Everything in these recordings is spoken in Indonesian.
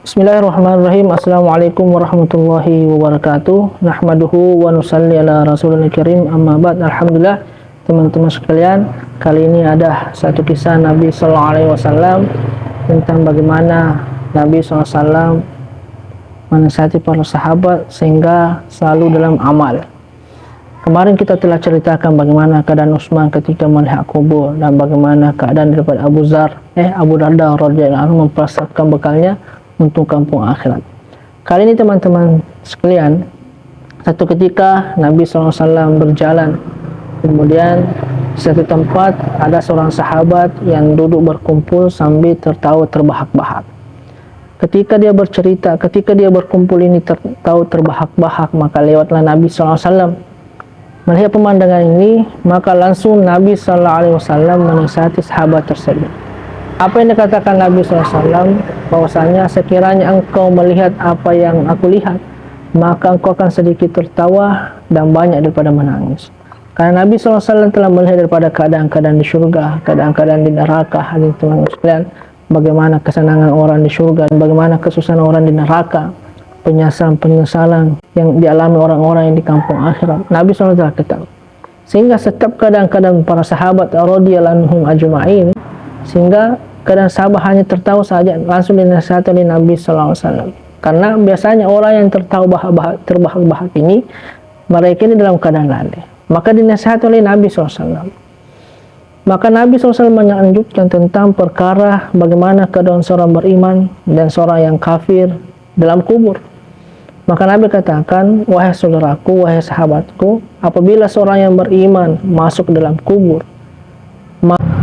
Bismillahirrahmanirrahim. Assalamualaikum warahmatullahi wabarakatuh. Nahmaduhu wa nusalli ala rasulil karim. Amma ba'd. Alhamdulillah, teman-teman sekalian, kali ini ada satu kisah Nabi sallallahu alaihi wasallam tentang bagaimana Nabi sallallahu alaihi wasallam menasihati para sahabat sehingga selalu dalam amal. Kemarin kita telah ceritakan bagaimana keadaan Utsman ketika melihat kubur dan bagaimana keadaan daripada Abu Darda radhiyallahu anhu mempersiapkan bekalnya untuk kampung akhirat. Kali ini teman-teman sekalian, satu ketika Nabi SAW berjalan, kemudian satu tempat ada seorang sahabat yang duduk berkumpul sambil tertawa terbahak-bahak. Ketika dia bercerita, ketika dia berkumpul ini tertawa terbahak-bahak, maka lewatlah Nabi SAW. Melihat pemandangan ini, maka langsung Nabi SAW menasihati sahabat tersebut. Apa yang dikatakan Nabi SAW, bahwasanya sekiranya engkau melihat apa yang aku lihat, maka engkau akan sedikit tertawa dan banyak daripada menangis. Karena Nabi SAW telah melihat daripada keadaan-keadaan di surga, keadaan-keadaan di neraka. Hadirin teman-teman sekalian, bagaimana kesenangan orang di surga dan bagaimana kesusahan orang di neraka, penyesalan yang dialami orang-orang yang di kampung akhirat. Nabi SAW telah ketahui. Sehingga setiap keadaan-keadaan para sahabat radhiyallahu anhum ajma'in, sehingga keadaan sahabat hanya tertawa saja, langsung dinasihati oleh Nabi SAW. Karena biasanya orang yang tertawa terbahak-bahak ini, mereka ini dalam keadaan lalai. Maka dinasihati oleh Nabi SAW. Maka Nabi SAW melanjutkan tentang perkara bagaimana keadaan seorang beriman dan seorang yang kafir dalam kubur. Maka Nabi katakan, wahai saudaraku, wahai sahabatku, apabila seorang yang beriman masuk ke dalam kubur,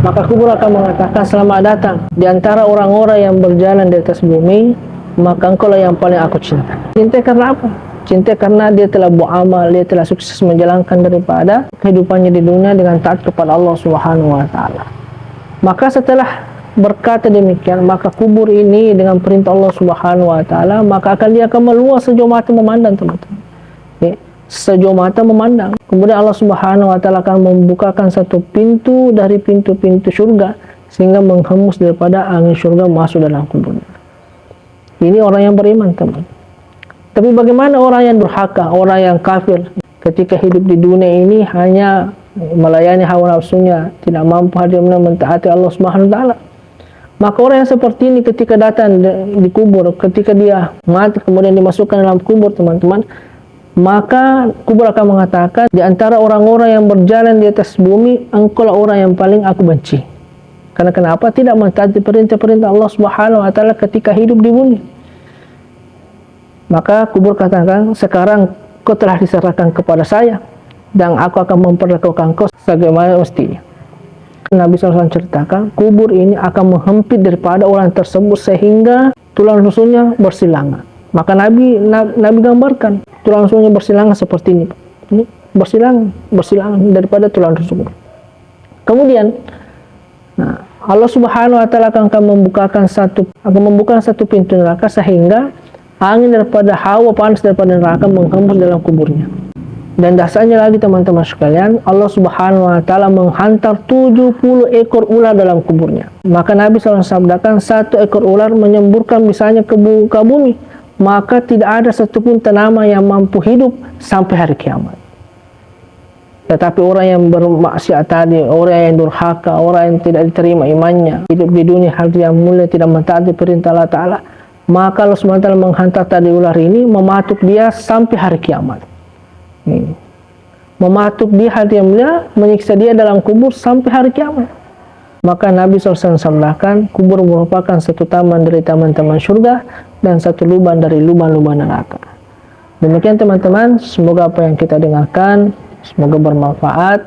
maka kubur akan mengatakan, selamat datang di antara orang-orang yang berjalan di atas bumi, maka engkau lah yang paling aku cinta. Cinta karena apa? Cinta karena dia telah beramal, dia telah sukses menjalankan daripada kehidupannya di dunia dengan taat kepada Allah Subhanahu wa taala. Maka setelah berkata demikian, maka kubur ini dengan perintah Allah Subhanahu wa taala, maka dia akan meluas sejauh mata memandang, teman-teman. Sejauh mata memandang. Kemudian Allah Subhanahu wa taala akan membukakan satu pintu dari pintu-pintu surga sehingga menghembus daripada angin surga masuk dalam kuburnya. Ini orang yang beriman, teman. Tapi bagaimana orang yang durhaka, orang yang kafir, ketika hidup di dunia ini hanya melayani hawa nafsunya, tidak mampu hadir mentaati Allah Subhanahu wa taala? Maka orang yang seperti ini ketika datang di kubur, ketika dia mati kemudian dimasukkan dalam kubur, teman-teman, maka kubur akan mengatakan, di antara orang-orang yang berjalan di atas bumi, engkau lah orang yang paling aku benci. Karena kenapa? Tidak mentaati perintah-perintah Allah Subhanahu wa taala ketika hidup di bumi. Maka kubur katakan, sekarang kau telah diserahkan kepada saya dan aku akan memperlakukan kau sebagaimana mestinya. Nabi SAW ceritakan, kubur ini akan menghempit daripada orang tersebut sehingga tulang rusuknya bersilangan. Maka Nabi gambarkan tulang rusuknya bersilangan seperti ini. Ini bersilangan daripada tulang rusuk. Kemudian Allah Subhanahu wa taala akan membukakan satu pintu neraka sehingga angin daripada hawa panas daripada neraka menghembus dalam kuburnya. Dan dasarnya lagi, teman-teman sekalian, Allah Subhanahu wa taala menghantar 70 ekor ular dalam kuburnya. Maka Nabi SAW sabdakan, satu ekor ular menyemburkan misalnya ke bumi, maka tidak ada satupun tanaman yang mampu hidup sampai hari kiamat. Tetapi orang yang bermaksiat tadi, orang yang durhaka, orang yang tidak diterima imannya, hidup di dunia hal yang mulia, tidak mentaati perintah Allah Ta'ala, maka Allah SWT menghantar tadi ular ini mematuk dia sampai hari kiamat. Mematuk dia hati yang mulia, menyiksa dia dalam kubur sampai hari kiamat. Maka Nabi SAW sabdakan, kubur merupakan satu taman dari taman-taman surga dan satu lubang dari lubang-lubang neraka. Demikian teman-teman, semoga apa yang kita dengarkan semoga bermanfaat,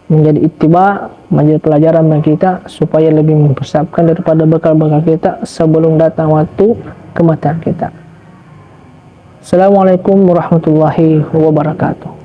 menjadi ittiba, menjadi pelajaran bagi kita supaya lebih mempersiapkan daripada bekal-bekal kita sebelum datang waktu kematian kita. Assalamualaikum warahmatullahi wabarakatuh.